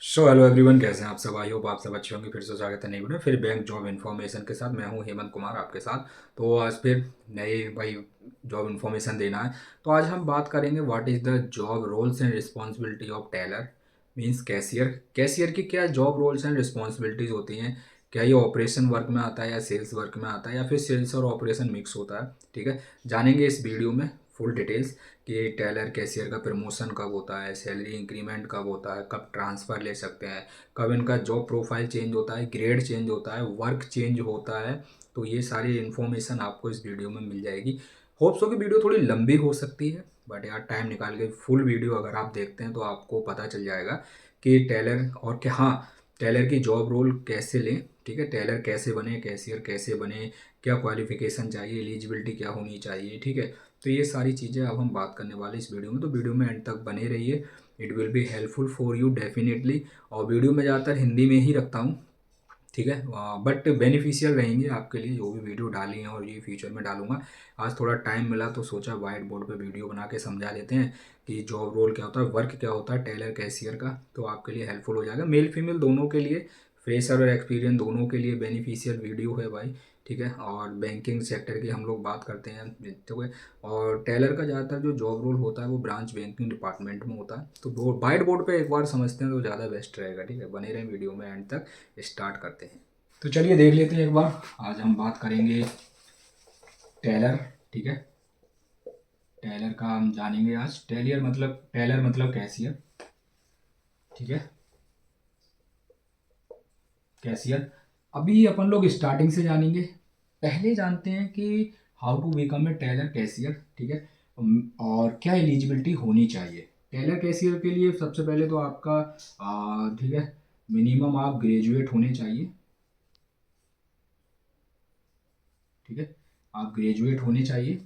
Hello everyone, कैसे हैं आप सब। आई होप आप सब अच्छे होंगे। फिर से स्वागत है नई वीडियो फिर बैंक जॉब इन्फॉर्मेशन के साथ। मैं हूं हेमंत कुमार आपके साथ। तो आज फिर नई भाई जॉब इन्फॉर्मेशन देना है। तो आज हम बात करेंगे what is the job roles and responsibility of teller means cashier. Cashier की क्या जॉब रोल्स एंड रिस्पॉन्सिबिलिटीज़ होती हैं। क्या ये ऑपरेशन वर्क में आता है या सेल्स वर्क में आता है या फिर सेल्स और ऑपरेशन मिक्स होता है। ठीक है, जानेंगे इस वीडियो में फुल डिटेल्स कि टेलर कैशियर का प्रमोशन कब होता है, सैलरी इंक्रीमेंट कब होता है, कब ट्रांसफ़र ले सकते हैं, कब इनका जॉब प्रोफाइल चेंज होता है, ग्रेड चेंज होता है, वर्क चेंज होता है। तो ये सारी इन्फॉर्मेशन आपको इस वीडियो में मिल जाएगी। होप्स हो कि वीडियो थोड़ी लंबी हो सकती है, बट यार टाइम निकाल के फुल वीडियो अगर आप देखते हैं तो आपको पता चल जाएगा कि टेलर और क्या, हाँ, टेलर की जॉब रोल कैसे लें। ठीक है, टेलर कैसे बने, कैशियर कैसे बने, क्या क्वालिफिकेशन चाहिए, एलिजिबिलिटी क्या होनी चाहिए। ठीक है, तो ये सारी चीज़ें अब हम बात करने वाले इस वीडियो में। तो वीडियो में एंड तक बने रहिए, it will be helpful for you definitely. और वीडियो में ज़्यादातर हिंदी में ही रखता हूँ। ठीक है, बट बेनिफिशियल रहेंगे आपके लिए जो भी वीडियो डाली हैं और ये फ्यूचर में डालूंगा। आज थोड़ा टाइम मिला तो सोचा वाइट बोर्ड पे वीडियो बना के समझा देते हैं कि जॉब रोल क्या होता है, वर्क क्या होता है टेलर कैशियर का। तो आपके लिए हेल्पफुल हो जाएगा, मेल फीमेल दोनों के लिए, फ्रेशर और एक्सपीरियंस दोनों के लिए बेनिफिशियल वीडियो है भाई। ठीक है, और बैंकिंग सेक्टर की हम लोग बात करते हैं। ठीक है, और टेलर का ज़्यादातर जो जॉब रोल होता है वो ब्रांच बैंकिंग डिपार्टमेंट में होता है। तो वाइट बोर्ड पे एक बार समझते हैं तो ज़्यादा बेस्ट रहेगा। ठीक है, बने रहें वीडियो में एंड तक। स्टार्ट करते हैं। तो चलिए देख लेते हैं एक बार। आज हम बात करेंगे टेलर। ठीक है, टेलर का हम जानेंगे आज। टेलर मतलब कैशियर। ठीक है, कैशियर। अभी अपन लोग स्टार्टिंग से जानेंगे। पहले जानते हैं कि how to become a teller cashier. ठीक है, और क्या एलिजिबिलिटी होनी चाहिए टेलर कैशियर के लिए। सबसे पहले तो आपका ठीक है, मिनिमम आप ग्रेजुएट होने चाहिए। ठीक है, आप ग्रेजुएट होने चाहिए।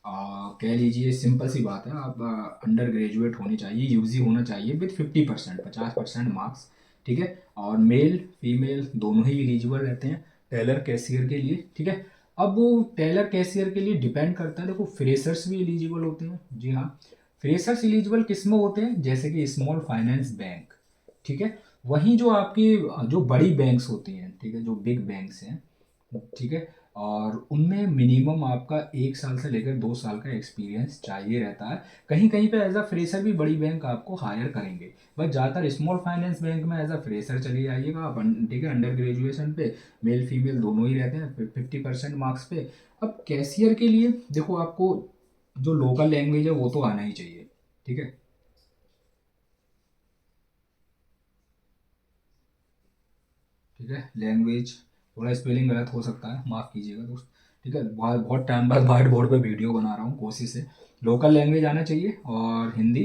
कह लीजिए सिंपल सी बात है, आप अंडर ग्रेजुएट होने चाहिए, यूजी होना चाहिए विथ 50%, 50% मार्क्स। ठीक है, और मेल फीमेल दोनों ही एलिजिबल रहते हैं टेलर कैशियर के लिए। ठीक है, अब वो टेलर कैशियर के लिए डिपेंड करता है। देखो, फ्रेशर्स भी एलिजिबल होते हैं। जी हाँ, फ्रेशर्स एलिजिबल किस में होते हैं, जैसे कि स्मॉल फाइनेंस बैंक। ठीक है, वहीं जो आपकी जो बड़ी बैंक्स होती हैं, ठीक है, जो बिग बैंक्स हैं, ठीक है, और उनमें मिनिमम आपका 1 साल से लेकर 2 साल का एक्सपीरियंस चाहिए रहता है। कहीं कहीं पे एज अ फ्रेशर भी बड़ी बैंक आपको हायर करेंगे, बट ज़्यादातर स्मॉल फाइनेंस बैंक में एज अ फ्रेशर चले जाइएगा आप। ठीक है, अंडर ग्रेजुएशन पे मेल फीमेल दोनों ही रहते हैं 50% मार्क्स पे। अब कैशियर के लिए देखो, आपको जो लोकल लैंग्वेज है वो तो आना ही चाहिए। ठीक है, ठीक है, लैंग्वेज थोड़ा स्पेलिंग गलत हो सकता है, माफ़ कीजिएगा दोस्त। ठीक है, बहुत टाइम बाद व्हाइट बोर्ड पे वीडियो बना रहा हूँ, कोशिश है। लोकल लैंग्वेज आना चाहिए और Hindi.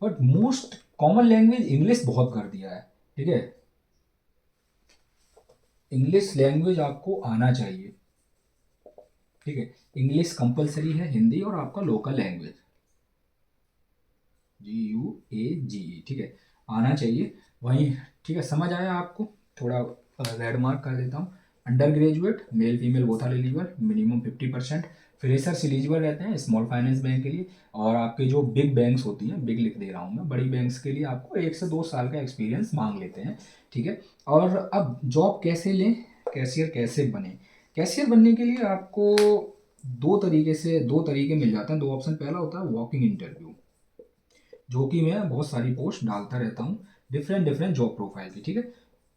But most common language English बहुत कर दिया है। ठीक है, इंग्लिश लैंग्वेज आपको आना चाहिए। ठीक है, इंग्लिश कंपलसरी है, हिंदी और आपका लोकल लैंग्वेज GUAGE। ठीक है, आना चाहिए वहीं। ठीक है, समझ आया आपको। थोड़ा रेड मार्क कर देता हूँ। Undergraduate male female both are eligible, minimum 50%। Freshers eligible रहते हैं स्मॉल फाइनेंस बैंक के लिए। और आपके जो बिग बैंक्स होती हैं, बिग लिख दे रहा हूँ मैं, बड़ी बैंक्स के लिए आपको 1 से 2 साल का एक्सपीरियंस मांग लेते हैं। ठीक है, और अब जॉब कैसे लें, कैशियर कैसे बने। कैशियर बनने के लिए आपको दो तरीके मिल जाते हैं, दो ऑप्शन। पहला होता है वॉकिंग इंटरव्यू, जो कि मैं बहुत सारी पोस्ट डालता रहता हूँ डिफरेंट डिफरेंट जॉब प्रोफाइल की। ठीक है,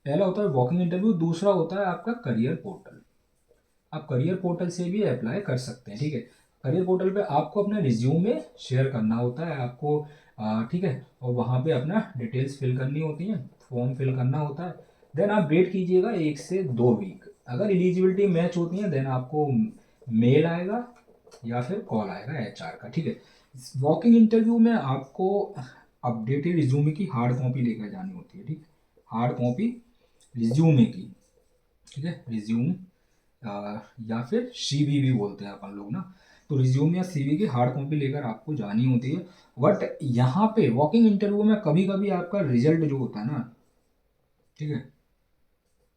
पहला होता है वॉकिंग इंटरव्यू, दूसरा होता है आपका करियर पोर्टल। आप करियर पोर्टल से भी अप्लाई कर सकते हैं। ठीक है, करियर पोर्टल पे आपको अपना रिज्यूमे शेयर करना होता है आपको। ठीक है, और वहाँ पे अपना डिटेल्स फिल करनी होती हैं, फॉर्म फिल करना होता है। देन आप वेट कीजिएगा 1 से 2 वीक। अगर एलिजिबिलिटी मैच होती है देन आपको मेल आएगा या फिर कॉल आएगा HR का। ठीक है, वॉकिंग इंटरव्यू में आपको अपडेटेड रिज्यूमे की हार्ड कॉपी लेकर जानी होती है। ठीक, हार्ड कॉपी रिज्यूमे की। ठीक है, रिज्यूम या फिर CV भी बोलते हैं अपन लोग ना। तो रिज्यूम या CV की हार्ड कॉपी लेकर आपको जानी होती है। बट यहाँ पे वॉकिंग इंटरव्यू में कभी कभी आपका रिजल्ट जो होता है ना, ठीक है,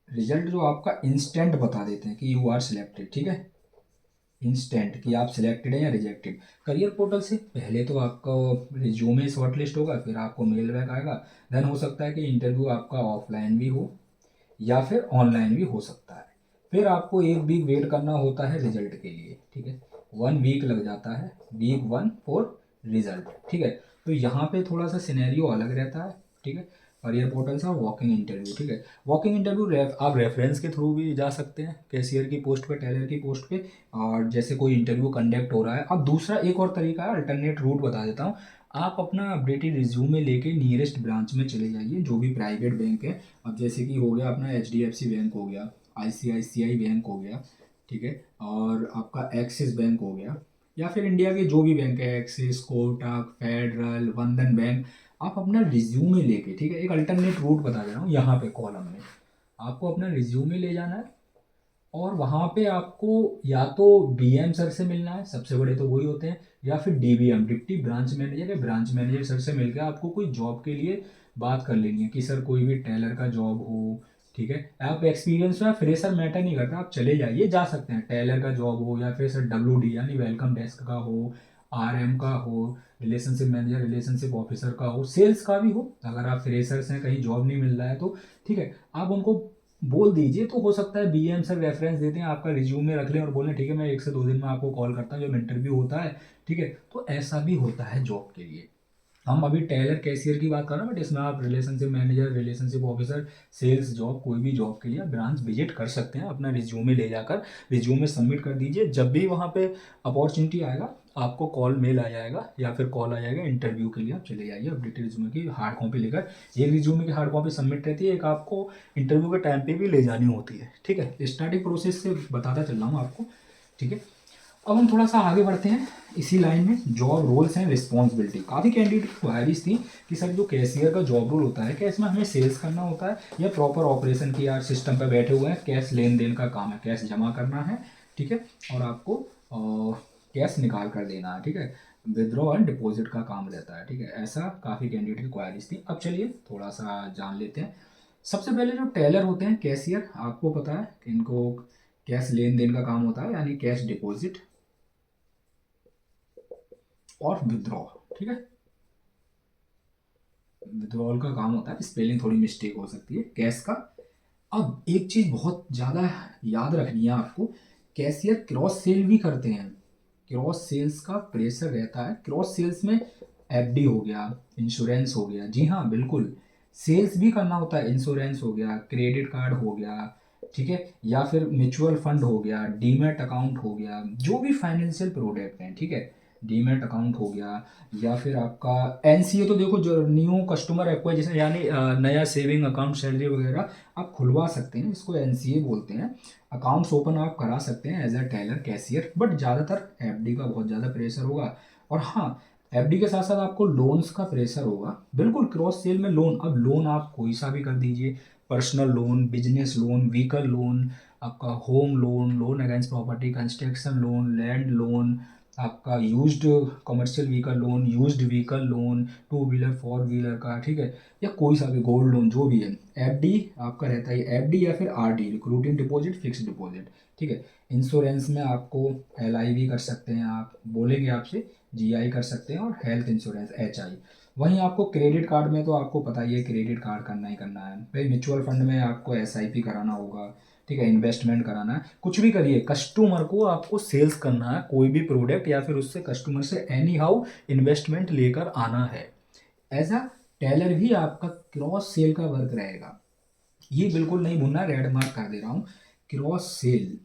रिजल्ट जो आपका इंस्टेंट बता देते हैं कि यू आर सिलेक्टेड। ठीक है, इंस्टेंट कि आप सिलेक्टेड हैं या रिजेक्टेड। करियर पोर्टल से पहले तो आपका रिज्यूमे शॉर्ट लिस्ट होगा, फिर आपको मेल बैक आएगा। देन हो सकता है कि इंटरव्यू आपका ऑफलाइन भी हो या फिर ऑनलाइन भी हो सकता है। फिर आपको 1 वीक वेट करना होता है रिजल्ट के लिए, ठीक है। 1 वीक लग जाता है, वीक 1 फॉर रिजल्ट, ठीक है। तो यहाँ पे थोड़ा सा सिनेरियो अलग रहता है, ठीक है। करियर पोर्टल से वॉकिंग इंटरव्यू, ठीक है। वॉकिंग इंटरव्यू आप रेफरेंस के थ्रू भी जा सकते हैं, कैशियर की पोस्ट पे, टेलर की पोस्ट पे। और जैसे कोई इंटरव्यू कंडक्ट हो रहा है, अब दूसरा एक और तरीका है, अल्टरनेट रूट बता देता हूँ। आप अपना अपडेटेड रिज्यूमे लेके नियरेस्ट ब्रांच में चले जाइए, जो भी प्राइवेट बैंक है। अब जैसे कि हो गया अपना HDFC बैंक हो गया, ICICI बैंक हो गया, ठीक है, और आपका एक्सिस बैंक हो गया, या फिर इंडिया के जो भी बैंक है, एक्सिस, कोटक, फेडरल, बंधन बैंक। आप अपना रिज्यूमे लेके, ठीक है, एक अल्टरनेट रूट बता दे रहा हूँ, यहाँ पे कॉलम में आपको अपना रिज्यूमे ले जाना है। और वहाँ पे आपको या तो BM सर से मिलना है, सबसे बड़े तो वही होते हैं, या फिर DBM, डिप्टी ब्रांच मैनेजर या ब्रांच मैनेजर सर से मिलकर आपको कोई जॉब के लिए बात कर लेनी है कि सर कोई भी टेलर का जॉब हो, ठीक है। आप एक्सपीरियंस में फ्रेशर मैटर नहीं करता, आप चले जाइए, जा सकते हैं। टेलर का जॉब हो या फिर सर WD यानी वेलकम डेस्क का हो, RM का हो, रिलेशनशिप मैनेजर, रिलेशनशिप ऑफिसर का हो, सेल्स का भी हो। अगर आप फ्रेशर्स हैं, कहीं जॉब नहीं मिल रहा है तो ठीक है, आप उनको बोल दीजिए। तो हो सकता है BM सर रेफरेंस देते हैं, आपका रिज्यूमे रख लें और बोलें ठीक है मैं 1 से 2 दिन में आपको कॉल करता हूँ जब इंटरव्यू होता है, ठीक है। तो ऐसा भी होता है जॉब के लिए। हम अभी टेलर कैशियर की बात कर रहे हैं, बट इसमें आप relationship manager, relationship officer, sales job, कोई भी जॉब के लिए आप ब्रांच विजिट कर सकते हैं। अपना रिज्यूमे ले जाकर रिज्यूमे सबमिट कर दीजिए। जब भी वहाँ पे अपॉर्चुनिटी आएगा, आपको कॉल मेल आ जाएगा या फिर कॉल आ जाएगा, इंटरव्यू के लिए आप चले जाइए अपडेटेड रिज्यूमे की हार्ड कॉपी लेकर। एक रिज्यूमे की हार्ड कॉपी सबमिट रहती है, एक आपको इंटरव्यू के टाइम पे भी ले जानी होती है, ठीक है। स्टार्टिंग प्रोसेस से बताता चल रहा हूँ आपको, ठीक है। अब हम थोड़ा सा आगे बढ़ते हैं इसी लाइन में। जॉब रोल्स एंड रिस्पॉन्सिबिलिटी, काफ़ी कैंडिडेट की क्वारीज थी कि सर जो कैशियर का जॉब रोल होता है, क्या इसमें हमें सेल्स करना होता है या प्रॉपर ऑपरेशन की, यार सिस्टम पर बैठे हुए हैं, कैश लेन देन का काम है, कैश जमा करना है, ठीक है, और आपको कैश निकाल कर देना है, ठीक है, विदड्रॉ एंड डिपॉजिट का काम रहता है, ठीक है। ऐसा काफ़ी कैंडिडेट की क्वारीज थी। अब चलिए थोड़ा सा जान लेते हैं। सबसे पहले जो टेलर होते हैं, कैशियर, आपको पता है कि इनको कैश लेन देन का काम होता है, यानी कैश डिपॉजिट और विद्रॉ, ठीक है। विद्रॉल का काम होता है, स्पेलिंग थोड़ी मिस्टेक हो सकती है, कैश का। अब एक चीज बहुत ज्यादा याद रखनी है आपको, कैशियर क्रॉस सेल भी करते हैं। क्रॉस सेल्स का प्रेशर रहता है। क्रॉस सेल्स में FD हो गया, इंश्योरेंस हो गया, जी हाँ बिल्कुल, सेल्स भी करना होता है। इंश्योरेंस हो गया, क्रेडिट कार्ड हो गया, ठीक है, या फिर म्यूचुअल फंड हो गया, डीमैट अकाउंट हो गया, जो भी फाइनेंशियल प्रोडक्ट हैं, ठीक है। डीमैट अकाउंट हो गया, या फिर आपका NCA, तो देखो जो न्यू कस्टमर एक्वाइजेशन यानी नया सेविंग अकाउंट, सैलरी वगैरह आप खुलवा सकते हैं, इसको NCA बोलते हैं। अकाउंट्स ओपन आप करा सकते हैं as a teller cashier, but ज़्यादातर FD का बहुत ज़्यादा प्रेशर होगा। और हाँ, FD के साथ साथ आपको लोन्स का प्रेशर होगा, बिल्कुल। क्रॉस सेल में लोन, अब लोन आप कोई सा भी कर दीजिए, personal loan, business loan, vehicle loan, आपका home loan, loan against property, construction loan, land loan, आपका used commercial vehicle loan, used vehicle loan, 2 wheeler 4 wheeler का, ठीक है, या कोई सा भी गोल्ड लोन, जो भी है। FD आपका रहता है, FD या फिर RD, recruiting deposit, fix deposit, ठीक है। इंश्योरेंस में आपको LI भी कर सकते हैं, आप बोलेंगे आपसे GI कर सकते हैं, और हेल्थ इंश्योरेंस HI। वहीं आपको क्रेडिट कार्ड में तो आपको पता ही है, क्रेडिट कार्ड करना ही करना है भाई। म्यूचुअल फंड में आपको SIP कराना होगा, ठीक है, इन्वेस्टमेंट कराना है, कुछ भी करिए, कस्टमर को आपको सेल्स करना है कोई भी प्रोडक्ट, या फिर उससे कस्टमर से एनी हाउ इन्वेस्टमेंट लेकर आना है। एज अ टेलर भी आपका क्रॉस सेल का वर्क रहेगा। ये बिल्कुल नहीं भूलना, रेड मार्क कर दे रहा हूँ, क्रॉस सेल,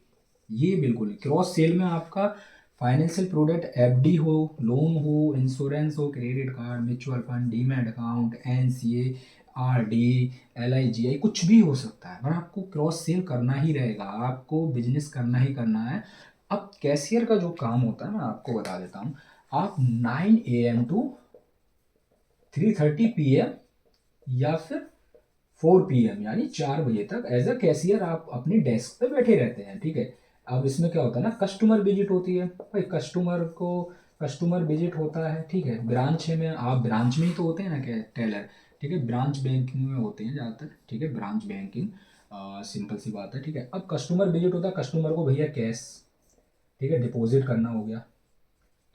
ये बिल्कुल क्रॉस सेल में आपका फाइनेंशियल प्रोडक्ट, FD हो, लोन हो, इंश्योरेंस हो, credit card, mutual fund, demat account, NCA, RD, LI, GI, कुछ भी हो सकता है, पर आपको क्रॉस सेल करना ही रहेगा, आपको बिजनेस करना ही करना है। अब कैशियर का जो काम होता है, मैं आपको बता देता हूँ। आप 9 AM टू 3:30 PM या फिर 4 PM यानी 4 बजे तक एज अ कैशियर आप अपनी डेस्क पे बैठे रहते हैं, ठीक है। अब इसमें क्या होता है ना, कस्टमर विजिट होती है भाई, कस्टमर विजिट होता है, ठीक है। ब्रांच में आप ब्रांच में ही तो होते हैं ना, क्या टेलर, ठीक है, ब्रांच बैंकिंग में होते हैं ज़्यादातर, ठीक है, ब्रांच बैंकिंग, सिंपल सी बात है, ठीक है। अब कस्टमर विजिट होता है, कस्टमर को भैया कैश ठीक है, डिपॉजिट करना हो गया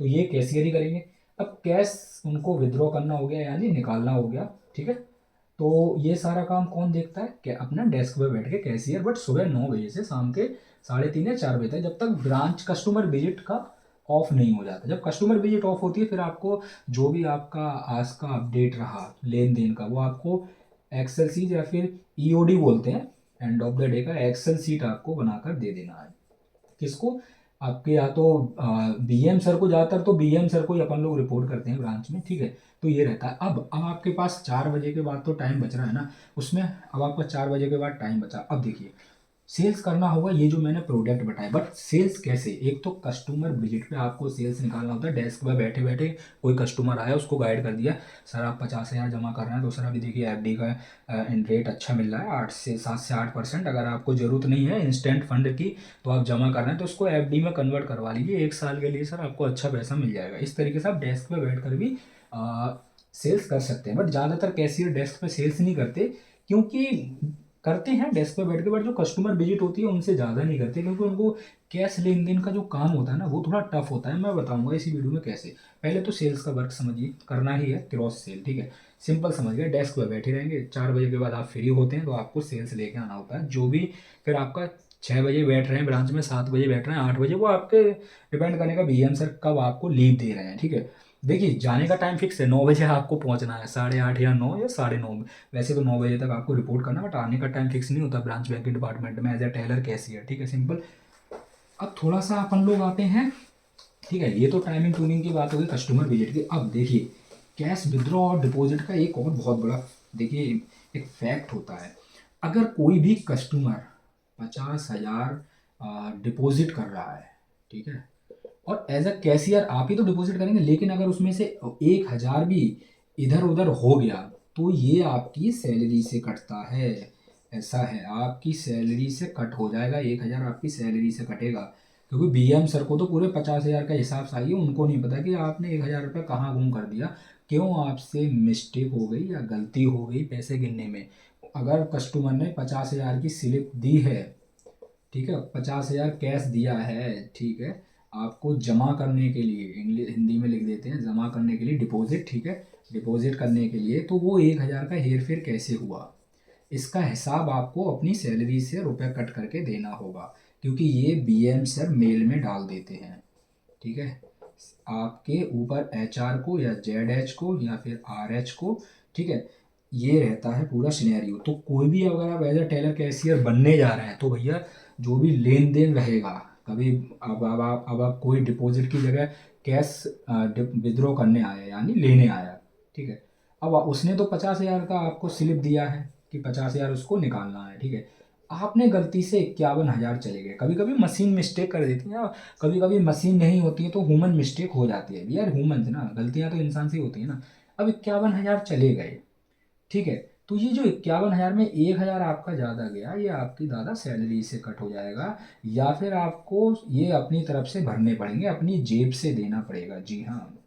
तो ये कैशियर ही करेंगे। अब कैश उनको विड्रॉ करना हो गया यानी निकालना हो गया, ठीक है। तो ये सारा काम कौन देखता है, क्या अपना डेस्क पे बैठ के कैशियर, बट सुबह 9 बजे से शाम के 3:30 या 4 बजे तक, जब तक ब्रांच कस्टमर विजिट का ऑफ नहीं हो जाता। जब कस्टमर विजिट ऑफ होती है फिर आपको जो भी आपका आज का अपडेट रहा लेन देन का वो आपको एक्सेल सीट या फिर ईओडी बोलते हैं, एंड ऑफ द डे का एक्सेल सीट आपको बनाकर दे देना है। किसको, आपके या तो बीएम सर को, ज़्यादातर तो बीएम सर को ही अपन लोग रिपोर्ट करते हैं ब्रांच में, ठीक है। तो ये रहता है। अब आपके पास 4 बजे के बाद तो टाइम बच रहा है ना उसमें, अब आपका 4 बजे के बाद टाइम बचा। अब देखिए सेल्स करना होगा, ये जो मैंने प्रोडक्ट बताया, बट सेल्स कैसे, एक तो कस्टमर विजिट पे आपको सेल्स निकालना होता है। डेस्क पर बैठे बैठे कोई कस्टमर आया उसको गाइड कर दिया, सर आप 50,000 जमा कर रहे हैं तो सर अभी देखिए एफडी का रेट अच्छा मिल रहा है 7 से 8%, अगर आपको ज़रूरत नहीं है इंस्टेंट फंड की तो आप जमा कर रहे हैं तो उसको एफडी में कन्वर्ट करवा लीजिए, 1 साल के लिए सर आपको अच्छा पैसा मिल जाएगा। इस तरीके से आप डेस्क पर बैठ कर भी सेल्स कर सकते हैं। बट ज़्यादातर कैशियर डेस्क पे सेल्स नहीं करते, क्योंकि करते हैं डेस्क पे बैठ के, बट जो कस्टमर विजिट होती है उनसे ज़्यादा नहीं करते, क्योंकि उनको कैश लेन देन का जो काम होता है ना वो थोड़ा टफ होता है। मैं बताऊंगा इसी वीडियो में कैसे। पहले तो सेल्स का वर्क समझिए, करना ही है क्रॉस सेल, ठीक है। सिंपल समझ गए, डेस्क पे बैठे रहेंगे, 4 बजे के बाद आप फ्री होते हैं तो आपको सेल्स लेके आना होता है। जो भी फिर आपका 6 बजे बैठ रहे हैं ब्रांच में, 7 बजे बैठ रहे हैं, 8 बजे, वो आपके डिपेंड करेगा बीएम सर कब आपको लीव दे रहे हैं, ठीक है। देखिए जाने का टाइम फिक्स है, 9 बजे आपको पहुंचना है, 8:30 या 9 या 9:30। वैसे तो 9 बजे तक आपको रिपोर्ट करना, बट आने का टाइम फिक्स नहीं होता ब्रांच बैंकिंग डिपार्टमेंट में एज ए टेलर कैशियर, ठीक है, सिंपल। अब थोड़ा सा अपन लोग आते हैं, ठीक है, ये तो टाइमिंग टूनिंग की बात होगी कस्टमर विजिट की। अब देखिए कैश विड्रॉ और डिपॉजिट का एक और बहुत बड़ा, देखिए एक फैक्ट होता है। अगर कोई भी कस्टमर 50,000 डिपॉजिट कर रहा है, ठीक है, और एज अ कैशियर आप ही तो डिपॉजिट करेंगे, लेकिन अगर उसमें से 1,000 भी इधर उधर हो गया तो ये आपकी सैलरी से कटता है। ऐसा है, आपकी सैलरी से कट हो जाएगा, 1,000 आपकी सैलरी से कटेगा। क्योंकि बीएम सर को तो पूरे 50,000 का हिसाब चाहिए, उनको नहीं पता कि आपने 1,000 रुपये कहाँ गुम कर दिया, क्यों आपसे मिस्टेक हो गई या गलती हो गई पैसे गिनने में। अगर कस्टमर ने 50,000 की स्लिप दी है, ठीक है, 50,000 कैश दिया है, ठीक है, आपको जमा करने के लिए, इंग्लिश हिंदी में लिख देते हैं जमा करने के लिए, डिपॉजिट, ठीक है, डिपॉजिट करने के लिए, तो वो 1,000 का हेर फेर कैसे हुआ, इसका हिसाब आपको अपनी सैलरी से रुपए कट करके देना होगा, क्योंकि ये बीएम सर मेल में डाल देते हैं, ठीक है। आपके ऊपर एचआर को या जेड को या फिर आरएच को, ठीक है, ये रहता है पूरा सिनेरियो। तो कोई भी अगर आप एज अ टेलर कैशियर बनने जा रहे हैं तो भैया जो भी लेन देन रहेगा, कभी अब आप कोई डिपॉजिट की जगह कैश विद्रॉ करने आया यानी लेने आया, ठीक है। अब उसने तो 50,000 का आपको स्लिप दिया है कि 50,000 उसको निकालना है, ठीक है। आपने गलती से 51,000 चले गए, कभी कभी मशीन मिस्टेक कर देती है, कभी कभी मशीन नहीं होती है तो ह्यूमन मिस्टेक हो जाती है यार, ह्यूमन ना, गलतियां तो इंसान से ही होती है ना। अब 51,000 चले गए, ठीक है, तो ये जो 51,000 में 1,000 आपका ज़्यादा गया, ये आपकी दादा सैलरी से कट हो जाएगा, या फिर आपको ये अपनी तरफ से भरने पड़ेंगे, अपनी जेब से देना पड़ेगा, जी हाँ,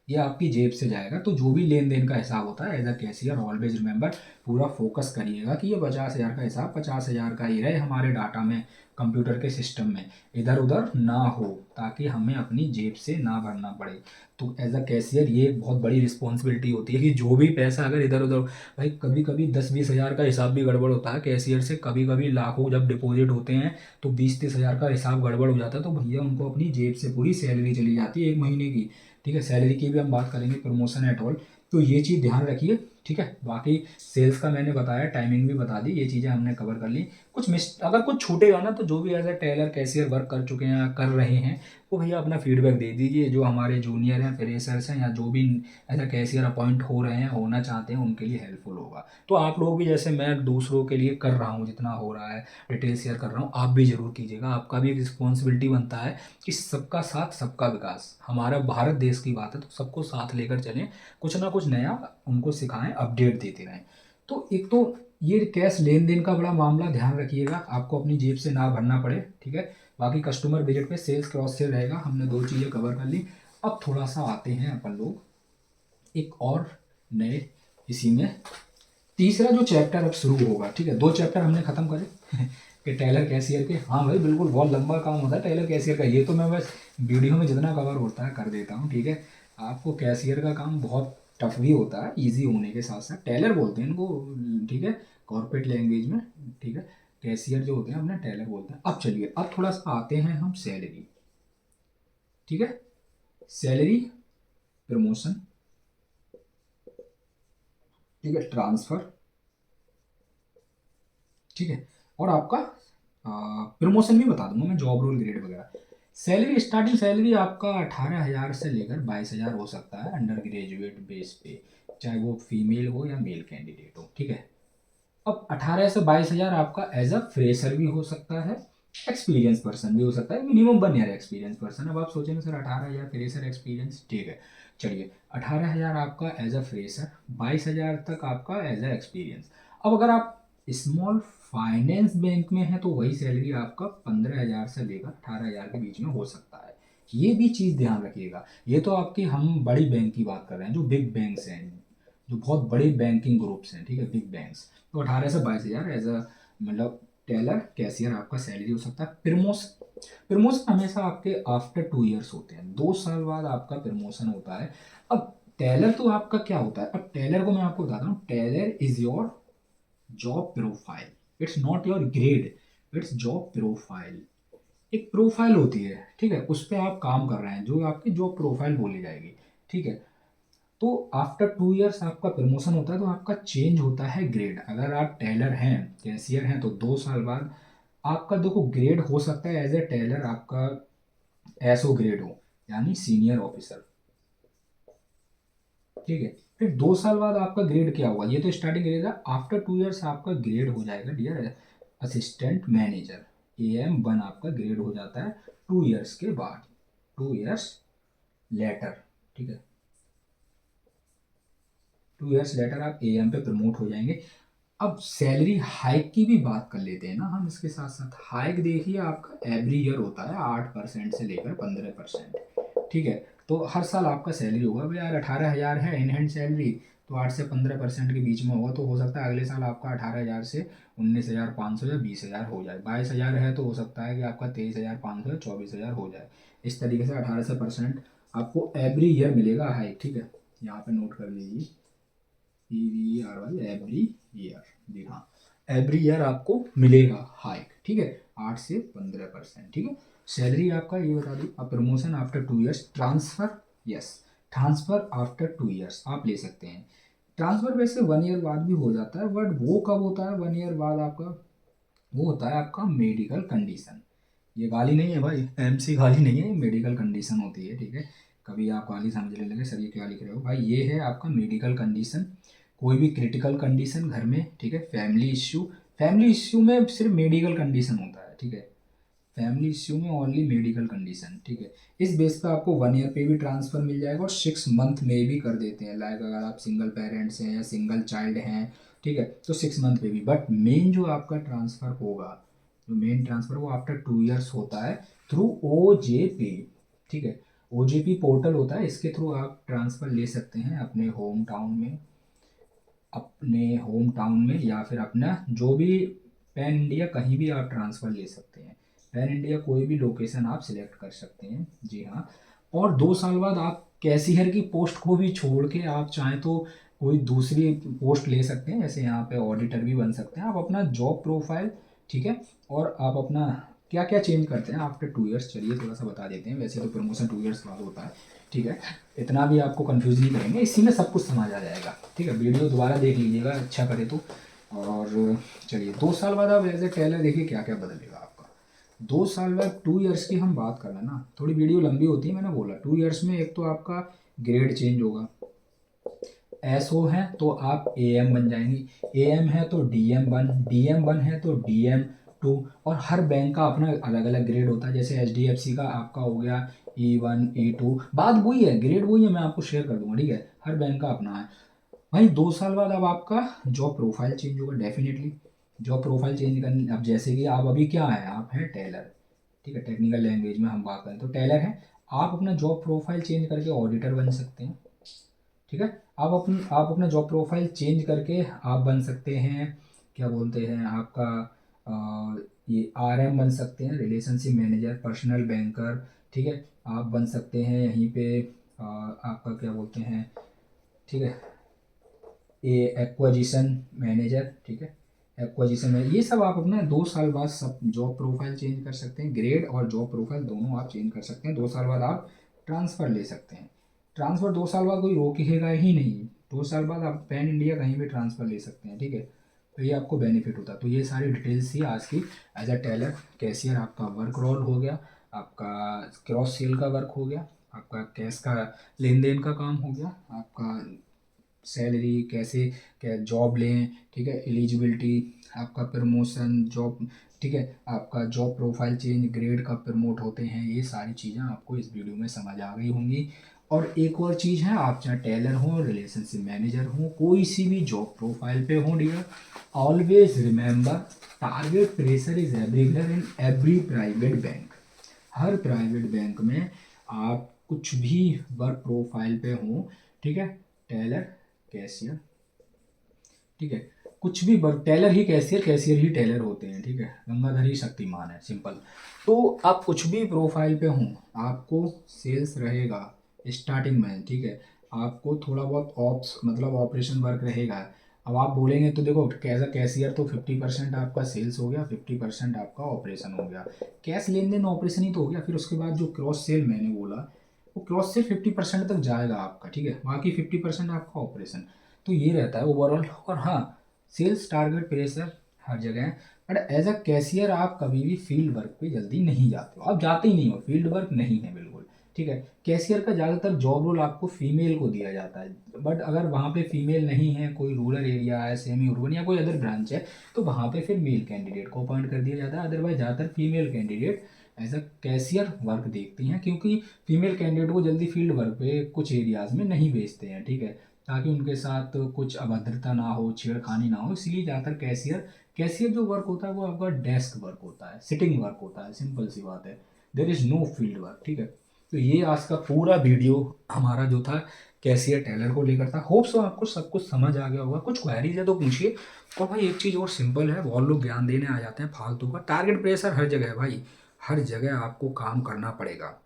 ये आपकी जेब से जाएगा। तो जो भी लेन देन का हिसाब होता है as a cashier always remember, पूरा फोकस करिएगा कि ये 50,000 का हिसाब 50,000 का ही रहे हमारे डाटा में, कंप्यूटर के सिस्टम में, इधर उधर ना हो, ताकि हमें अपनी जेब से ना भरना पड़े। तो एज अ कैशियर ये एक बहुत बड़ी रिस्पॉन्सिबिलिटी होती है कि जो भी पैसा अगर इधर उधर, भाई कभी कभी 10-20 हज़ार का हिसाब भी गड़बड़ होता है कैशियर से, कभी कभी लाखों जब डिपॉजिट होते हैं तो 20-30 हज़ार का हिसाब गड़बड़ हो जाता है, तो भैया उनको अपनी जेब से पूरी सैलरी चली जाती है 1 महीने की, ठीक है। सैलरी की भी हम बात करेंगे, प्रमोशन एट ऑल, तो ये चीज़ ध्यान रखिए, ठीक है। बाकी सेल्स का मैंने बताया, टाइमिंग भी बता दी, ये चीज़ें हमने कवर कर ली। कुछ मिस अगर कुछ छूटेगा ना तो जो भी as a teller cashier work कर चुके हैं या कर रहे हैं वो भैया अपना फीडबैक दे दीजिए, जो हमारे जूनियर हैं, फ्रेशर्स हैं, या जो भी एज ए कैशियर अपॉइंट हो रहे हैं, होना चाहते हैं, उनके लिए हेल्पफुल होगा। तो आप लोग भी, जैसे मैं दूसरों के लिए कर रहा हूँ जितना हो रहा है, डिटेल शेयर कर रहा हूँ, आप भी जरूर कीजिएगा। आपका भी एक रिस्पॉन्सिबिलिटी बनता है कि सबका साथ सबका विकास, हमारा भारत देश की बात है तो सबको साथ लेकर चलें, कुछ ना कुछ नया उनको सिखाएं, अपडेट देते रहें। तो एक तो ये कैश लेन देन का बड़ा मामला ध्यान रखिएगा, आपको अपनी जेब से ना भरना पड़े, ठीक है। बाकी कस्टमर विजिट पे सेल्स क्रॉस सेल रहेगा, हमने 2 चीज़ें कवर कर ली। अब थोड़ा सा आते हैं अपन लोग एक और नए इसी में तीसरा जो चैप्टर अब शुरू होगा, ठीक है, 2 चैप्टर हमने खत्म करे कि टेलर कैशियर के। हाँ भाई बिल्कुल, बहुत लंबा काम होता है टेलर कैशियर का। ये तो मैं बस वीडियो में जितना कवर होता है कर देता हूँ, ठीक है। आपको कैशियर का काम बहुत टफ भी होता है, इजी होने के साथ साथ। टेलर बोलते हैं इनको, ठीक है, कॉर्पोरेट लैंग्वेज में, ठीक है। कैशियर जो होते हैं अपने टेलर बोलते हैं। अब चलिए, अब थोड़ा सा आते हैं हम सैलरी, ठीक है। सैलरी, प्रमोशन, ठीक है, ट्रांसफर, ठीक है, और आपका प्रमोशन भी बता दूंगा मैं, जॉब रोल ग्रेड वगैरह। सैलरी, स्टार्टिंग सैलरी आपका 18,000 से लेकर 22,000 हो सकता है अंडर ग्रेजुएट बेस पे, चाहे वो फीमेल हो या मेल कैंडिडेट हो, ठीक है। अब 18 से 22,000 आपका एज अ फ्रेशर भी हो सकता है, एक्सपीरियंस पर्सन भी हो सकता है, मिनिमम 1 ईयर एक्सपीरियंस पर्सन। अब आप सोचेंगे सर 18,000 फ्रेशर एक्सपीरियंस, ठीक है, चलिए 18,000 आपका एज अ फ्रेशर, 22,000 तक आपका एज अ एक्सपीरियंस। अब अगर आप स्मॉल फाइनेंस बैंक में है तो वही सैलरी आपका 15,000 से लेकर 18,000 के बीच में हो सकता है। ये भी चीज़ ध्यान रखिएगा। ये तो आपकी हम बड़ी बैंक की बात कर रहे हैं, जो बिग बैंक्स हैं, जो बहुत बड़े बैंकिंग ग्रुप्स हैं, ठीक है, बिग बैंक्स। तो 18 से 22,000 एज अ, मतलब टेलर कैशियर आपका सैलरी हो सकता है। प्रमोशन, प्रमोशन हमेशा आपके आफ्टर 2 ईयर्स होते हैं, 2 साल बाद आपका प्रमोशन होता है। अब टेलर तो आपका क्या होता है, अब टेलर को मैं आपको बताता हूँ, teller is your job profile, it's not your grade, it's job profile. एक प्रोफाइल होती है, ठीक है, उस पर आप काम कर रहे हैं, जो आपकी जॉब प्रोफाइल बोली जाएगी, ठीक है। तो आफ्टर 2 ईयर्स आपका प्रमोशन होता है, तो आपका चेंज होता है ग्रेड। अगर आप टेलर हैं, कैशियर हैं, तो 2 साल बाद आपका देखो ग्रेड हो सकता है एज ए टेलर आपका एसओ ग्रेड हो, यानी सीनियर ऑफिसर, ठीक है। फिर 2 साल बाद आपका ग्रेड क्या होगा, ये तो स्टार्टिंग ग्रेड है। आफ्टर 2 ईयर्स आपका ग्रेड हो जाएगा डियर असिस्टेंट मैनेजर, AM1 आपका ग्रेड हो जाता है 2 ईयर्स के बाद, 2 ईयर्स लेटर, ठीक है। 2 ईयर्स लेटर आप AM पे प्रमोट हो जाएंगे। अब सैलरी हाइक की भी बात कर लेते हैं ना हम इसके साथ साथ। हाइक देखिए आपका एवरी ईयर होता है 8% से लेकर 15%, ठीक है। तो हर साल आपका सैलरी होगा भाई यार, 18,000 है इन हैंड सैलरी, तो 8 से 15% के बीच में होगा, तो हो सकता है अगले साल आपका 18,000 से 19,500 या 20,000 हो जाए। 22,000 है तो हो सकता है कि आपका 23,500 या 24,000 हो जाए। इस तरीके से 18 से परसेंट आपको एवरी ईयर मिलेगा हाइक, ठीक है। यहाँ पे नोट कर लीजिए, EVRY एवरी ईयर, जी हाँ, एवरी ईयर आपको मिलेगा हाइक, ठीक है, 8 से 15%, ठीक है। सैलरी आपका ये बता दूँ। अब promotion after 2 years, transfer, yes, transfer after 2 years आप ले सकते हैं। ट्रांसफर वैसे 1 ईयर बाद भी हो जाता है, बट वो कब होता है 1 ईयर बाद आपका, वो होता है आपका मेडिकल कंडीशन। ये गाली नहीं है भाई, MC गाली नहीं है, ये मेडिकल कंडीशन होती है, ठीक है। कभी आप गाली समझने लगे सर ये क्या लिख रहे हो भाई, ये है आपका मेडिकल कंडीशन। कोई भी क्रिटिकल कंडीशन घर में, ठीक है, फैमिली इश्यू, फैमिली इश्यू में सिर्फ मेडिकल कंडीशन होता है, ठीक है। फैमिली इश्यू में ओनली मेडिकल कंडीशन, ठीक है। इस बेस पे आपको 1 ईयर पे भी ट्रांसफ़र मिल जाएगा और 6 मंथ में भी कर देते हैं। लाइक अगर आप सिंगल पेरेंट्स हैं या सिंगल चाइल्ड हैं, ठीक है, तो 6 मंथ पे भी। बट मेन जो आपका ट्रांसफ़र होगा, जो मेन ट्रांसफ़र वो आफ्टर 2 ईयर्स होता है थ्रू OJP, ठीक है। OJP पोर्टल होता है, इसके थ्रू आप ट्रांसफ़र ले सकते हैं अपने होम टाउन में, अपने होम टाउन में, या फिर अपना जो भी पैन इंडिया कहीं भी आप ट्रांसफ़र ले सकते हैं। पैन इंडिया कोई भी लोकेशन आप सिलेक्ट कर सकते हैं, जी हाँ। और 2 साल बाद आप कैशियर की पोस्ट को भी छोड़ के आप चाहें तो कोई दूसरी पोस्ट ले सकते हैं, जैसे यहाँ पे ऑडिटर भी बन सकते हैं। आप अपना जॉब प्रोफाइल, ठीक है, और आप अपना क्या क्या चेंज करते हैं आफ्टर 2 ईयर्स, चलिए थोड़ा सा बता देते हैं। वैसे तो प्रमोशन 2 ईयर्स बाद होता है, ठीक है। इतना भी आपको कंफ्यूज नहीं करेंगे, इसी में सब कुछ समझ आ जाएगा, ठीक है। वीडियो दोबारा देख लीजिएगा अच्छा करे तो। और चलिए 2 साल बाद आप एज ए टेलर देखिए क्या क्या बदलेगा आपका। 2 साल बाद 2 ईयर्स की हम बात कर रहे हैं ना, थोड़ी वीडियो लंबी होती है, मैंने बोला 2 ईयर्स में एक तो आपका ग्रेड चेंज होगा। SO है तो आप AM बन जाएंगी, AM है तो DM1, DM1 है तो DM2। और हर बैंक का अपना अलग अलग ग्रेड होता है, जैसे HDFC का आपका हो गया E1 E2, बात वही है, ग्रेड वही है, मैं आपको शेयर कर दूंगा, ठीक है। हर बैंक का अपना है। भाई 2 साल बाद अब आपका जॉब प्रोफाइल चेंज होगा डेफिनेटली। जॉब प्रोफाइल चेंज करने, अब जैसे कि आप अभी क्या है, आप हैं टेलर, ठीक है, टेक्निकल लैंग्वेज में हम बात करें तो टेलर है। आप अपना जॉब प्रोफाइल चेंज करके ऑडिटर बन सकते हैं, ठीक है। आप अपना जॉब प्रोफाइल चेंज करके आप बन सकते हैं, क्या बोलते हैं आपका, ये आरएम बन सकते हैं, रिलेशनशिप मैनेजर, पर्सनल बैंकर, ठीक है। आप बन सकते हैं यहीं पे आपका क्या बोलते हैं, ठीक है, ये एक्वाजिशन मैनेजर, ठीक है, एक्वाजिशन में ये सब आप अपना 2 साल बाद सब जॉब प्रोफाइल चेंज कर सकते हैं। ग्रेड और जॉब प्रोफाइल दोनों आप चेंज कर सकते हैं। 2 साल बाद आप ट्रांसफ़र ले सकते हैं। ट्रांसफ़र 2 साल बाद कोई रोकेगा ही नहीं। 2 साल बाद आप पैन इंडिया कहीं भी ट्रांसफ़र ले सकते हैं, ठीक है। तो ये आपको बेनिफिट होता है। तो ये सारी डिटेल्स थी आज की। एज अ टेलर कैशियर आपका वर्क रोल हो गया, आपका क्रॉस सेल का वर्क हो गया, आपका कैश का लेन देन का काम हो गया, आपका सैलरी कैसे, क्या जॉब लें, ठीक है, एलिजिबिलिटी, आपका प्रमोशन जॉब, ठीक है, आपका जॉब प्रोफाइल चेंज, ग्रेड कब प्रमोट होते हैं, ये सारी चीज़ें आपको इस वीडियो में समझ आ गई होंगी। और एक और चीज़ है, आप चाहे टेलर हो, रिलेशनशिप मैनेजर हो, कोई सी भी जॉब प्रोफाइल पे हो dear, always remember target pressure is everywhere in every private bank. हर प्राइवेट बैंक में आप कुछ भी वर्क प्रोफाइल पे हो, ठीक है, टेलर, कैशियर, ठीक है, कुछ भी वर्क, टेलर ही कैशियर, कैशियर ही टेलर होते हैं, ठीक है, गंगाधर ही शक्तिमान है, सिंपल। तो आप कुछ भी प्रोफाइल पे हों, आपको सेल्स रहेगा स्टार्टिंग में, ठीक है, आपको थोड़ा बहुत ऑप्स मतलब ऑपरेशन वर्क रहेगा। अब आप बोलेंगे तो देखो, कैसा कैशियर तो 50% आपका सेल्स हो गया, 50% आपका ऑपरेशन हो गया, कैश लेन देन ऑपरेशन ही तो हो गया। फिर उसके बाद जो क्रॉस सेल मैंने बोला, वो क्रॉस सेल 50% तक जाएगा आपका, ठीक है, बाकी 50% आपका ऑपरेशन। तो ये रहता है ओवरऑल। और हाँ, सेल्स टारगेट प्रेशर हर जगह है, बट एज अ कैशियर आप कभी भी फील्ड वर्क पे जल्दी नहीं जाते हो, आप जाते ही नहीं हो, फील्ड वर्क नहीं है बिल्कुल, ठीक है। कैशियर का ज़्यादातर जॉब रोल आपको फीमेल को दिया जाता है, बट अगर वहाँ पे फीमेल नहीं है, कोई रूरल एरिया है, सेमी अर्बन या कोई अदर ब्रांच है, तो वहाँ पे फिर मेल कैंडिडेट को अपॉइंट कर दिया जाता है। अदरवाइज ज़्यादातर female candidate as a cashier work देखती हैं, क्योंकि फीमेल कैंडिडेट को जल्दी फील्ड वर्क पे कुछ एरियाज़ में नहीं भेजते हैं, ठीक है, ताकि उनके साथ कुछ अभद्रता ना हो, छेड़खानी ना हो, इसलिए ज़्यादातर कैशियर, कैशियर जो वर्क होता है वो आपका डेस्क वर्क होता है, सिटिंग वर्क होता है, सिंपल सी बात है। There is know field work, ठीक है। तो ये आज का पूरा वीडियो हमारा जो था कैशियर टेलर को लेकर था। होप सो आपको सब कुछ समझ आ गया होगा। कुछ क्वेरीज है तो पूछिए। और भाई एक चीज़ और सिंपल है, बहुत लोग ज्ञान देने आ जाते हैं फालतू का। टारगेट प्रेशर हर जगह है भाई, हर जगह आपको काम करना पड़ेगा।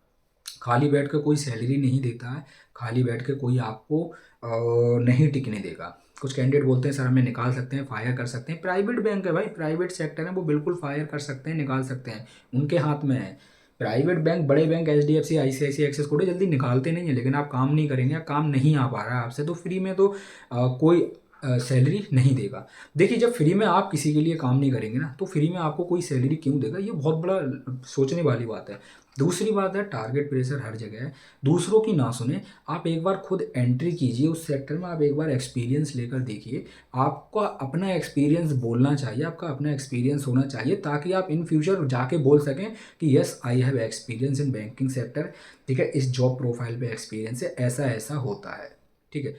खाली बैठ के कोई सैलरी नहीं देता है, खाली बैठ के कोई आपको नहीं टिकने देगा। कुछ कैंडिडेट बोलते हैं सर हमें निकाल सकते हैं, फायर कर सकते हैं। प्राइवेट बैंक है भाई, प्राइवेट सेक्टर है, वो बिल्कुल फायर कर सकते हैं, निकाल सकते हैं, उनके हाथ में है। प्राइवेट बैंक, बड़े बैंक, एचडीएफसी, आईसीआईसीआई, एक्सिस कोई जल्दी निकालते नहीं है, लेकिन आप काम नहीं करेंगे या काम नहीं आ पा रहा है आपसे, तो फ्री में तो कोई सैलरी नहीं देगा। देखिए, जब फ्री में आप किसी के लिए काम नहीं करेंगे ना, तो फ्री में आपको कोई सैलरी क्यों देगा, ये बहुत बड़ा सोचने वाली बात है। दूसरी बात है, टारगेट प्रेशर हर जगह है, दूसरों की ना सुने। आप एक बार खुद एंट्री कीजिए उस सेक्टर में, आप एक बार एक्सपीरियंस लेकर देखिए। आपका अपना एक्सपीरियंस बोलना चाहिए, आपका अपना एक्सपीरियंस होना चाहिए, ताकि आप इन फ्यूचर जाके बोल सकें कि yes I have experience in banking sector, ठीक है, इस जॉब प्रोफाइल पे एक्सपीरियंस है, ऐसा ऐसा होता है, ठीक है।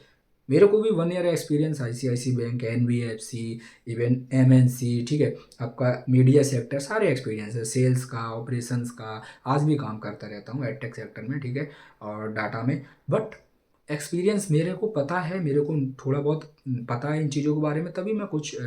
मेरे को भी 1 year experience ICICI bank, NBFC, even MNC, ठीक है, आपका मीडिया सेक्टर, सारे एक्सपीरियंस है, सेल्स का, ऑपरेशंस का। आज भी काम करता रहता हूँ एडटेक सेक्टर में, ठीक है, और डाटा में। बट एक्सपीरियंस मेरे को पता है, मेरे को थोड़ा बहुत पता है इन चीज़ों के बारे में, तभी मैं कुछ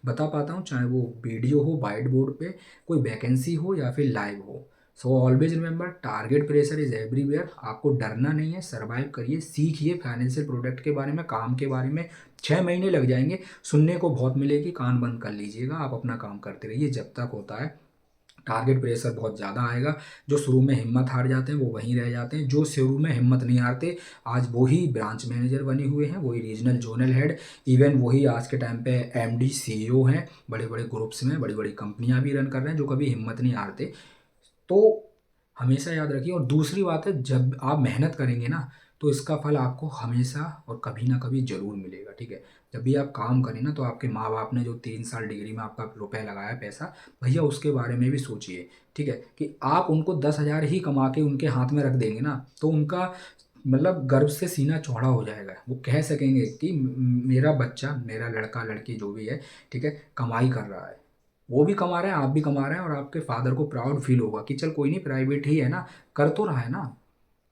बता पाता हूँ, चाहे वो वीडियो हो, वाइट बोर्ड पे कोई वैकेंसी हो या फिर लाइव हो। So always remember target pressure is everywhere. आपको डरना नहीं है, सर्वाइव करिए, सीखिए फाइनेंशियल प्रोडक्ट के बारे में, काम के बारे में। 6 महीने लग जाएंगे, सुनने को बहुत मिलेगी, कान बंद कर लीजिएगा, आप अपना काम करते रहिए जब तक होता है। टारगेट प्रेशर बहुत ज़्यादा आएगा। जो शुरू में हिम्मत हार जाते हैं वो वहीं रह जाते हैं, जो शुरू में हिम्मत नहीं हारते आज वही ब्रांच मैनेजर बने हुए हैं, वही रीजनल जोनल हेड, इवन वही आज के टाइम पे एमडी सीईओ हैं, बड़े बड़े ग्रुप्स में बड़ी बड़ी कंपनियां भी रन कर रहे हैं, जो कभी हिम्मत नहीं हारते। तो हमेशा याद रखिए। और दूसरी बात है, जब आप मेहनत करेंगे ना, तो इसका फल आपको हमेशा और कभी ना कभी ज़रूर मिलेगा, ठीक है। जब भी आप काम करें ना, तो आपके माँ बाप ने जो 3 साल डिग्री में आपका रुपए लगाया, पैसा, भैया उसके बारे में भी सोचिए, ठीक है, कि आप उनको 10,000 ही कमा के उनके हाथ में रख देंगे ना, तो उनका मतलब गर्व से सीना चौड़ा हो जाएगा। वो कह सकेंगे कि मेरा बच्चा, मेरा लड़का लड़की जो भी है, ठीक है, कमाई कर रहा है, वो भी कमा रहे हैं, आप भी कमा रहे हैं, और आपके फादर को प्राउड फील होगा कि चल कोई नहीं, प्राइवेट ही है ना, कर तो रहा है ना।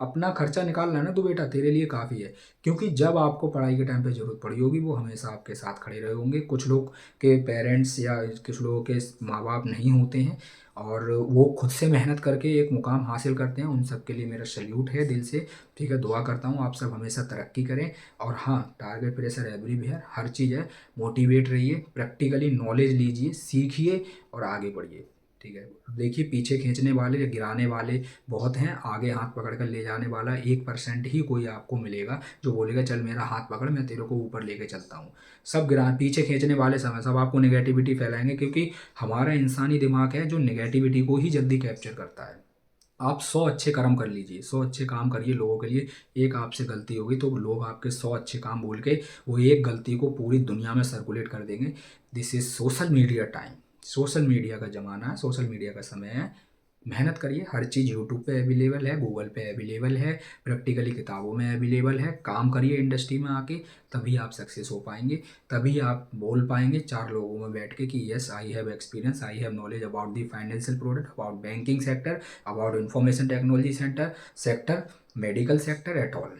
अपना खर्चा निकालना है ना तो बेटा तेरे लिए काफ़ी है, क्योंकि जब आपको पढ़ाई के टाइम पे ज़रूरत पड़ी होगी वो हमेशा आपके साथ खड़े रहे होंगे। कुछ लोग के पेरेंट्स या कुछ लोगों के माँ बाप नहीं होते हैं और वो खुद से मेहनत करके एक मुकाम हासिल करते हैं, उन सब के लिए मेरा सैल्यूट है दिल से। ठीक है, दुआ करता हूँ आप सब हमेशा तरक्की करें। और हाँ, टारगेट प्रेशर एवरीवेयर, हर चीज़ है, मोटिवेट रहिए, प्रैक्टिकली नॉलेज लीजिए, सीखिए और आगे बढ़िए। ठीक है, देखिए पीछे खींचने वाले या गिराने वाले बहुत हैं, आगे हाथ पकड़ कर ले जाने वाला 1% ही कोई आपको मिलेगा जो बोलेगा चल मेरा हाथ पकड़ मैं तेरे को ऊपर लेके चलता हूँ। सब गिरा पीछे खींचने वाले समय सब आपको नेगेटिविटी फैलाएंगे, क्योंकि हमारा इंसानी दिमाग है जो नेगेटिविटी को ही जल्दी कैप्चर करता है। आप 100 अच्छे कर्म कर लीजिए, 100 अच्छे काम करिए लोगों के लिए, एक आपसे गलती होगी तो लोग आपके 100 अच्छे काम बोल के वो एक गलती को पूरी दुनिया में सर्कुलेट कर देंगे। This is social media time, social media का ज़माना है, सोशल मीडिया का समय है। मेहनत करिए, हर चीज़ यूट्यूब पे अवेलेबल है, गूगल पे अवेलेबल है, प्रैक्टिकली किताबों में अवेलेबल है। काम करिए इंडस्ट्री में आके, तभी आप सक्सेस हो पाएंगे, तभी आप बोल पाएंगे 4 लोगों में बैठ के कि yes I have experience, I have knowledge about the financial product, about banking sector, about information technology sector, medical sector at all.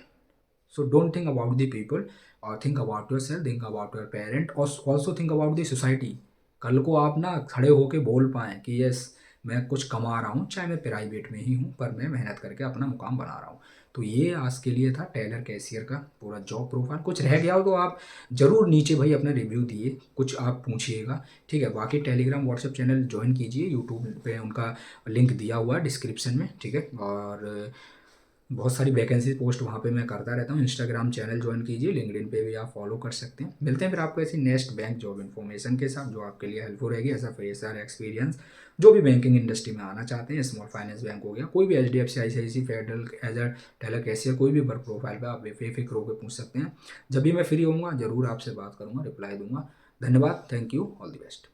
So don't think about the people or think about yourself, think about your parent और also think about the society। कल को आप ना खड़े होके बोल पाएँ कि यस मैं कुछ कमा रहा हूँ, चाहे मैं प्राइवेट में ही हूँ पर मैं मेहनत करके अपना मुकाम बना रहा हूँ। तो ये आज के लिए था टेलर कैशियर का पूरा जॉब प्रोफाइल। कुछ रह गया हो तो आप ज़रूर नीचे भाई अपना रिव्यू दिए, कुछ आप पूछिएगा। ठीक है, बाकी टेलीग्राम व्हाट्सएप चैनल ज्वाइन कीजिए, यूट्यूब पे उनका लिंक दिया हुआ है डिस्क्रिप्शन में। ठीक है, और बहुत सारी वैकेंसी पोस्ट वहाँ पे मैं करता रहता हूँ। इंस्टाग्राम चैनल ज्वाइन कीजिए, लिंक्डइन पे भी आप फॉलो कर सकते हैं। मिलते हैं फिर आपको ऐसी नेक्स्ट बैंक जॉब इन्फॉर्मेशन के साथ जो आपके लिए हेल्पफुल रहेगी एज अ फ्रेशर एक्सपीरियंस। जो भी बैंकिंग इंडस्ट्री में आना चाहते हैं, स्मॉल फाइनेंस बैंक हो गया, कोई भी HDFC ICICI federal as a teller cashier, कोई भी वर्क प्रोफाइल पर आप बेफिक्र होकर पूछ सकते हैं। जब भी मैं फ्री होऊंगा ज़रूर आपसे बात करूँगा, रिप्लाई दूंगा। धन्यवाद, thank you, all the best.